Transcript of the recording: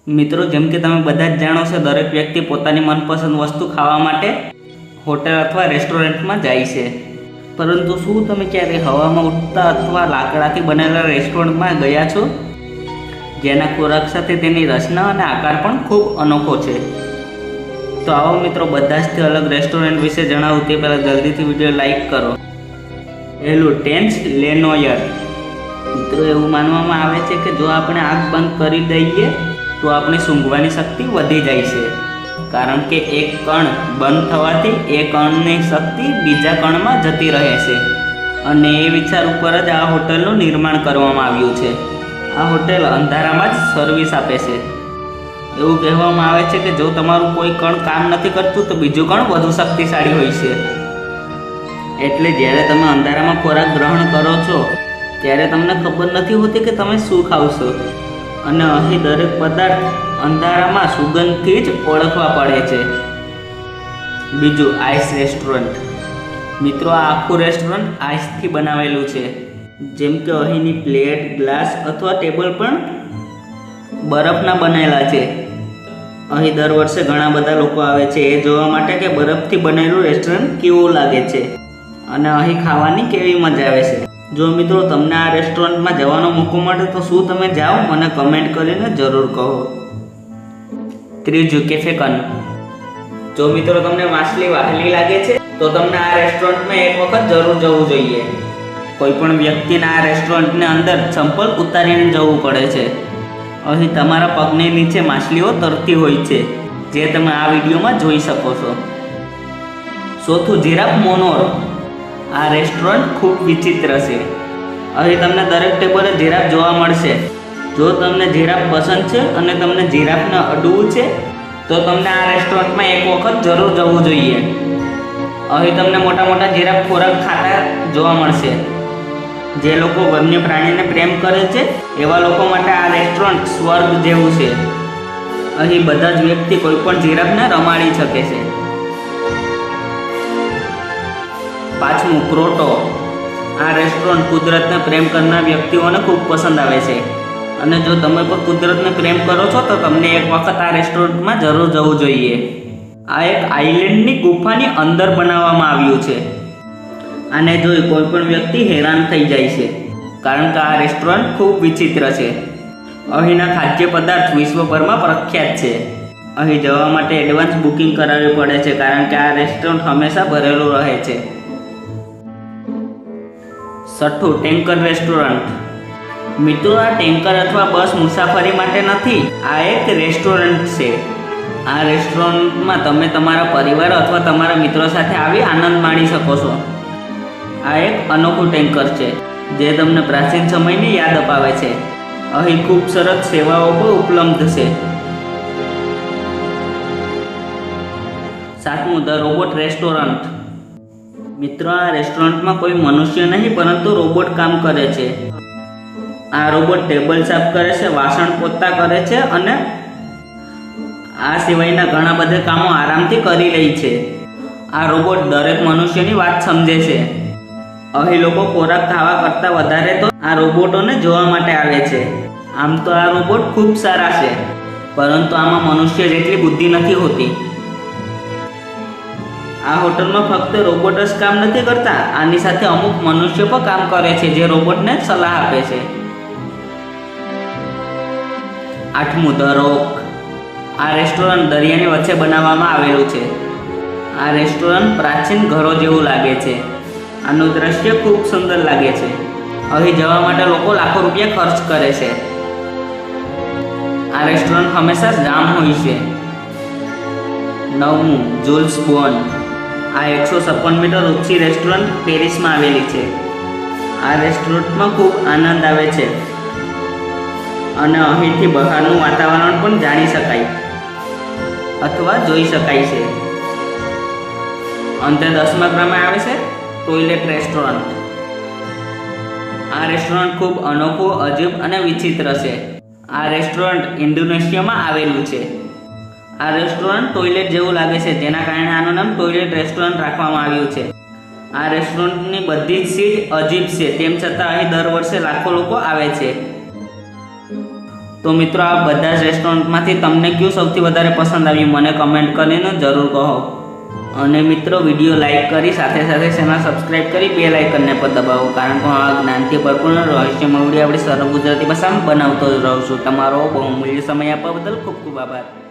મિત્રો, જેમ કે તમે બધા જ જાણો છો, દરેક વ્યક્તિ પોતાની મનપસંદ વસ્તુ ખાવા માટે હોટેલ અથવા રેસ્ટોરન્ટમાં જાય છે. પરંતુ શું તમે ક્યારે હવામાં ઉડતા અથવા લાકડાથી બનેલા રેસ્ટોરન્ટમાં ગયા છો, જેના ખોરાક સાથે તેની રચના અને આકાર પણ ખૂબ અનોખો છે? તો આવો મિત્રો, બધા જ અલગ રેસ્ટોરન્ટ વિશે જણાવું તે પહેલાં જલ્દીથી વિડીયો લાઈક કરો. પહેલું, ટેન્સ લેનોયર. મિત્રો, એવું માનવામાં આવે છે કે જો આપણે આંખ બંધ કરી દઈએ તો આપણી સૂંઘવાની શક્તિ વધી જાય છે, કારણ કે એક કણ બંધ થવાથી એ કણની શક્તિ બીજા કણમાં જતી રહે છે. અને એ વિચાર ઉપર જ આ હોટલનું નિર્માણ કરવામાં આવ્યું છે. આ હોટેલ અંધારામાં જ સર્વિસ આપે છે. એવું કહેવામાં આવે છે કે જો તમારું કોઈ કણ કામ નથી કરતું તો બીજું કણ વધુ શક્તિશાળી હોય છે. એટલે જ્યારે તમે અંધારામાં ખોરાક ગ્રહણ કરો છો ત્યારે તમને ખબર નથી હોતી કે તમે શું ખાવશો. અને અહીં દરેક પદાર્થ અંધારામાં સુગંધથી જ ઓળખવા પડે છે. બીજું, આઈસ રેસ્ટોરન્ટ. મિત્રો, આ આખું રેસ્ટોરન્ટ આઈસથી બનાવેલું છે. જેમ કે અહીંની પ્લેટ, ગ્લાસ અથવા ટેબલ પણ બરફના બનેલા છે. અહીં દર વર્ષે ઘણા બધા લોકો આવે છે એ જોવા માટે કે બરફથી બનેલું રેસ્ટોરન્ટ કેવું લાગે છે અને અહીં ખાવાની કેવી મજા આવે છે. જો મિત્રો, તમને આ રેસ્ટોરન્ટમાં જવાનો મોકો મળે તો શું તમે જાઓ? મને કમેન્ટ કરીને જરૂર કહો. ત્રીજું, કેફે કન. જો મિત્રો, તમને માછલી વહાલી લાગે છે તો તમને આ રેસ્ટોરન્ટમાં એક વખત જરૂર જવું જોઈએ. કોઈ પણ વ્યક્તિને આ રેસ્ટોરન્ટની અંદર ચંપલ ઉતારીને જવું પડે છે. અહીં તમારા પગની નીચે માછલીઓ તરતી હોય છે, જે તમે આ વિડીયોમાં જોઈ શકો છો. ચોથું, જીરાફ મોનોર. આ રેસ્ટોરન્ટ ખૂબ વિચિત્ર છે. અહીં તમને દરેક ટેબલે જીરાફ જોવા મળશે. જો તમને જીરાફ પસંદ છે અને તમને જીરાફને અડવું છે તો તમને આ રેસ્ટોરન્ટમાં એક વખત જરૂર જવું જોઈએ. અહીં તમને મોટા મોટા જીરાફ ખોરાક ખાતા જોવા મળશે. જે લોકો વન્ય પ્રાણીને પ્રેમ કરે છે એવા લોકો માટે આ રેસ્ટોરન્ટ સ્વર્ગ જેવું છે. અહીં બધા જ વ્યક્તિ કોઈ પણ જીરાફને રમાડી શકે છે. પાંચમું, ક્રોટો. આ રેસ્ટોરન્ટ કુદરતને પ્રેમ કરનાર વ્યક્તિઓને ખૂબ પસંદ આવે છે. અને જો તમે પણ કુદરતને પ્રેમ કરો છો તો તમને એક વખત આ રેસ્ટોરન્ટમાં જરૂર જવું જોઈએ. આ એક આઇલેન્ડની ગુફાની અંદર બનાવવામાં આવ્યું છે. આને જોઈ કોઈ પણ વ્યક્તિ હેરાન થઈ જાય છે, કારણ કે આ રેસ્ટોરન્ટ ખૂબ વિચિત્ર છે. અહીંના ખાદ્ય પદાર્થ વિશ્વભરમાં પ્રખ્યાત છે. અહીં જવા માટે એડવાન્સ બુકિંગ કરાવવી પડે છે, કારણ કે આ રેસ્ટોરન્ટ હંમેશા ભરેલું રહે છે. છઠ્ઠું, ટેન્કર રેસ્ટોરન્ટ. મિત્રો, આ ટેન્કર અથવા બસ મુસાફરી માટે નથી, આ એક રેસ્ટોરન્ટ છે. આ રેસ્ટોરન્ટમાં તમે તમારા પરિવાર અથવા તમારા મિત્રો સાથે આવી આનંદ માણી શકો છો. આ એક અનોખું ટેન્કર છે જે તમને પ્રાચીન સમયની યાદ અપાવે છે. અહીં ખૂબ સરસ સેવાઓ પણ ઉપલબ્ધ છે. સાતમું, ધ રોબોટ રેસ્ટોરન્ટ. મિત્રો, આ રેસ્ટોરન્ટમાં કોઈ મનુષ્ય નહીં પરંતુ રોબોટ કામ કરે છે. આ રોબોટ ટેબલ સાફ કરે છે, વાસણ પોતા કરે છે અને આ સિવાયના ઘણા બધા કામો આરામથી કરી લે છે. આ રોબોટ દરેક મનુષ્યની વાત સમજે છે. અહીં લોકો ખોરાક ખાવા કરતાં વધારે તો આ રોબોટોને જોવા માટે આવે છે. આમ તો આ રોબોટ ખૂબ સારા છે, પરંતુ આમાં મનુષ્ય જેટલી બુદ્ધિ નથી હોતી. આ હોટલમાં ફક્ત રોબોટ જ કામ નથી કરતા, આની સાથે અમુક મનુષ્ય પણ કામ કરે છે જે રોબોટને સલાહ આપે છે. આઠમું, ધ રોક. આ રેસ્ટોરન્ટ દરિયાની વચ્ચે બનાવવામાં આવેલું છે. આ રેસ્ટોરન્ટ પ્રાચીન ઘરો જેવું લાગે છે. આનું દ્રશ્ય ખૂબ સુંદર લાગે છે. અહીં જવા માટે લોકો લાખો રૂપિયા ખર્ચ કરે છે. આ રેસ્ટોરન્ટ હંમેશા જામ હોય છે. નવમું, જુલ્સ બોન. આ 156 મીટર ઊંચી રેસ્ટોરન્ટ પેરિસમાં આવેલી છે. આ રેસ્ટોરન્ટમાં ખૂબ આનંદ આવે છે અને અહીંથી બહારનું વાતાવરણ પણ જાણી શકાય અથવા જોઈ શકાય છે. અંતે 10મા ક્રમે આવે છે ટોયલેટ રેસ્ટોરન્ટ. આ રેસ્ટોરન્ટ ખૂબ અનોખું, અજીબ અને વિચિત્ર છે. આ રેસ્ટોરન્ટ ઇન્ડોનેશિયામાં આવેલું છે. આ રેસ્ટોરન્ટ ટોયલેટ જેવું લાગે છે, જેના કારણે આનું નામ ટોયલેટ રેસ્ટોરન્ટ રાખવામાં આવ્યું છે. આ રેસ્ટોરન્ટની બધી જ સીટ અજીબ છે, તેમ છતાં અહીં દર વર્ષે લાખો લોકો આવે છે. તો મિત્રો આ બધા જ રેસ્ટોરન્ટમાંથી તમને કયું સૌથી વધારે પસંદ આવ્યું મને કમેન્ટ કરીને જરૂર કહો. અને મિત્રો વિડીયો લાઇક કરી સાથે સાથે ચેનલ સબસ્ક્રાઈબ કરી બેલ આઇકનને પણ દબાવો, કારણ કે આ જ્ઞાનથી ભરપૂર રહસ્યમય વિડીયો આપણી સરળ ગુજરાતી ભાષામાં બનાવતો જ રહું છું. તમારો બહુમૂલ્ય સમય આપવા બદલ ખૂબ ખૂબ આભાર.